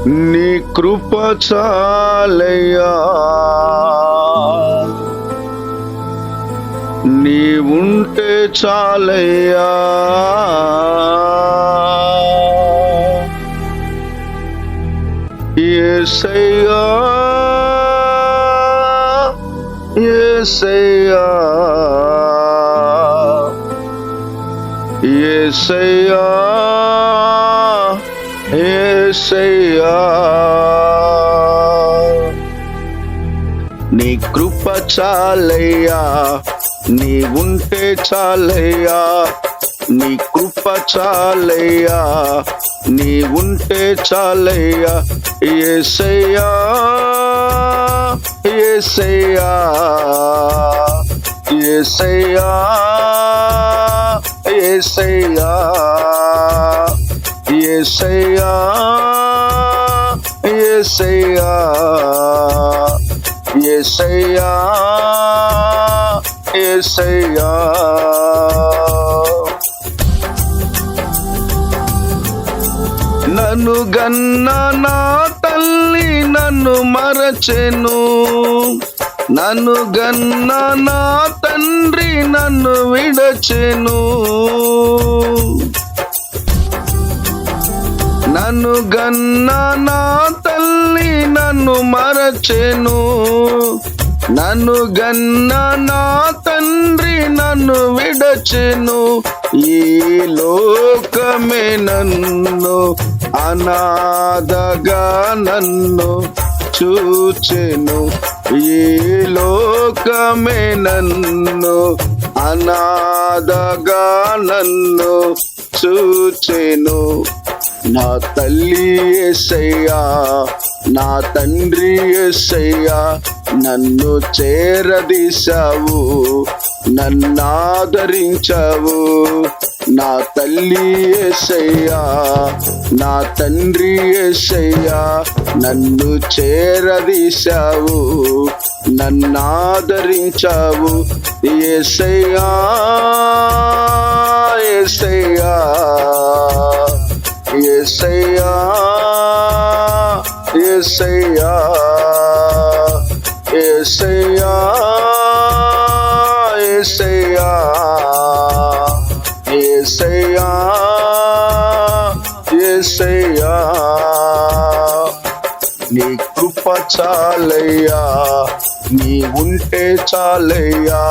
నీ కృప చాలయ్యా, నీ ఉంటే చాలయ్యా. యేసయ్యా యేసయ్యా యేసయ్యా యేసయ్యా, నీ కృప చాలయ్యా, నీ ఉంటే చాలయ్యా. నీ కృప చాలయ్యా, నీ ఉంటే చాలయ్యా. యేసయ్యా యేసయ్యా యేసయ్యా యేసయ్యా యేసయ్యా యేసయ్యా యేసయ్యా యేసయ్యా. నన్ను గన్న నా తల్లి నన్ను మరచెను, నన్ను గన్న నా తండ్రి నన్ను విడచెను. నన్ను గన్న నా తల్లి నన్ను మరచెను, నన్ను గన్న నా తండ్రి నన్ను విడచెను. ఈ లోకమే నన్ను అనాథగా నన్ను చూచెను, ఈ లోకమే నన్ను అనాథగా నన్ను చూచెను. నా తల్లి యేసయ్యా, నా తండ్రి యేసయ్యా, నన్ను చేరదీశావు, నన్నాదరించావు. నా తల్లి యేసయ్యా, నా తండ్రి యేసయ్యా, నన్ను చేరదీశావు, నన్నాదరించావు. యేసయ్యా యేసయ్యా యేసయ్యా యేసయ్యా యేసయ్యా యేసయ్యా యేసయ్యా యేసయ్యా. నీ కృప చాలయ్యా, నీ ఉంటే చాలయ్యా.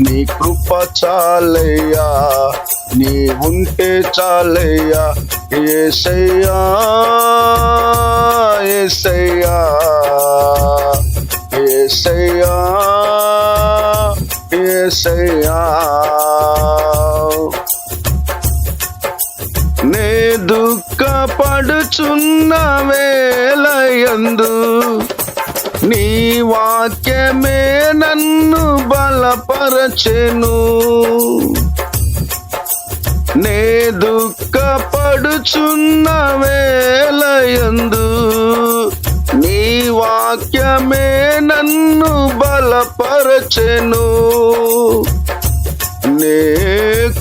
నీ కృప చాలయ్యా, నీ ఉంటే చాలయ్యా. యేసయ్యా యేసయ్యా యేసయ్యా యేసయ్యా. నే దుఃఖపడుచున్న వేళయందు నీ వాక్యమే నన్ను బలపరచెను. నే దుఃఖపడుచున్న వేళయందు నీ వాక్యమే నన్ను బలపరచెను. నే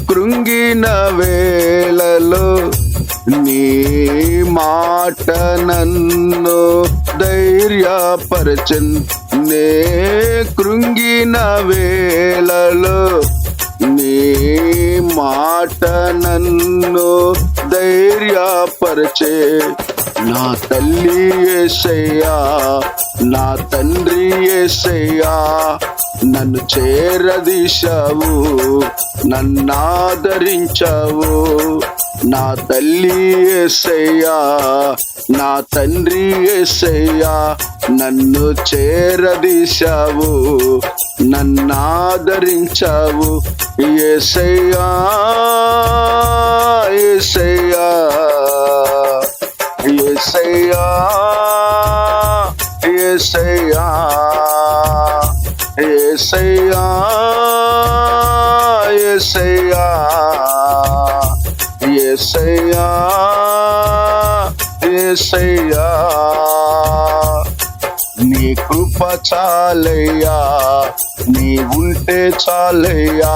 కృంగిన వేళలో నీ మాట నన్ను ధైర్యపరచెను. నే కృంగిన వేళలో నీ మాట నన్ను ధైర్యపరచే. నా తల్లి యేసయ్యా, నా తండ్రి యేసయ్యా, నన్ను చేరదీశావు, నన్నాదరించావు. నా తల్లి యేసయ్యా, నా తండ్రి యేసయ్యా, నన్ను చేరదీశావు, నన్నాదరించావు. యేసయ్యా యేసయ్యా యేసయ్యా యేసయ్యా యేసయ్యా యేసయ్యా యేసయ్యా యేసయ్యా. నీ కృప చాలయ్యా, నీ ఉంటే చాలయ్యా.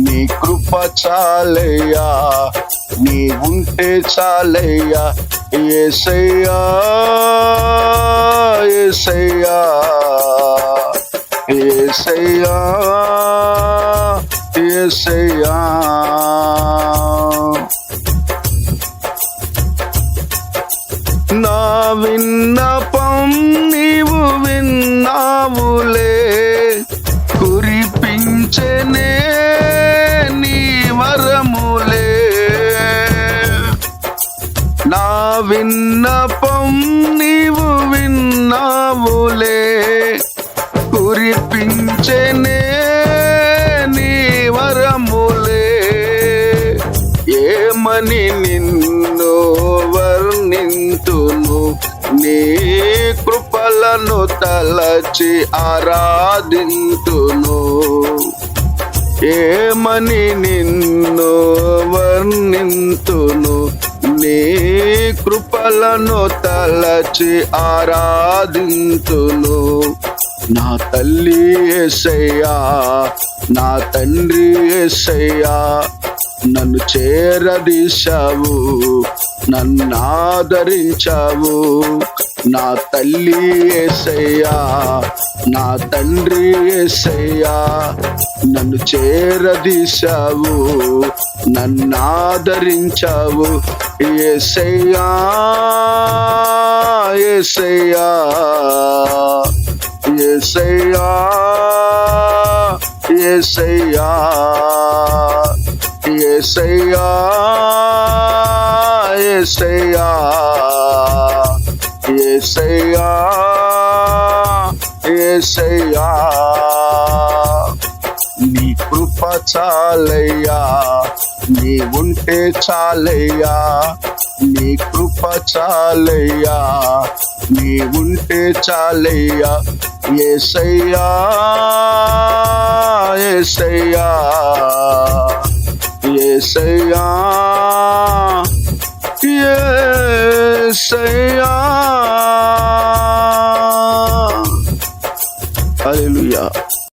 నీ కృప చాలయ్యా, నీ ఉంటే చాలయ్యా. యేసయ్యా యేసయ్యా యేసయ్యా యేసయ్యా నా విన్నపం నీవు విన్నావులే కురిపించెనే నీ వరములే నా విన్నపం నీవు విన్నావులే కురిపించెనే నీ వరములే ఏమని నిన్ను వర్ణింతును నీ కృపలను తలచి ఆరాధింతును ఏమని నిన్ను వర్ణింతును నీ కృపలను తలచి ఆరాధింతును నా తల్లి యేసయ్యా నా తండ్రి యేసయ్యా నన్ను చేరదీశావు నన్ను ఆదరించావు నా తల్లి యేసయ్యా నా తండ్రి యేసయ్యా నన్ను చేరదీశావు నన్ను ఆదరించావు యేసయ్యా యేసయ్యా యేసయ్యా యేసయ్యా యేసయ్యా యేసయ్యా యేసయ్యా యేసయ్యా నీ కృప చాలయ్యా నీ ఉంటే చాలయ్యా నీ కృప చాలయ్యా నీ ఉంటే చాలయ్యా యేసయ్యా యేసయ్యా యేసయ్యా యేసయ్యా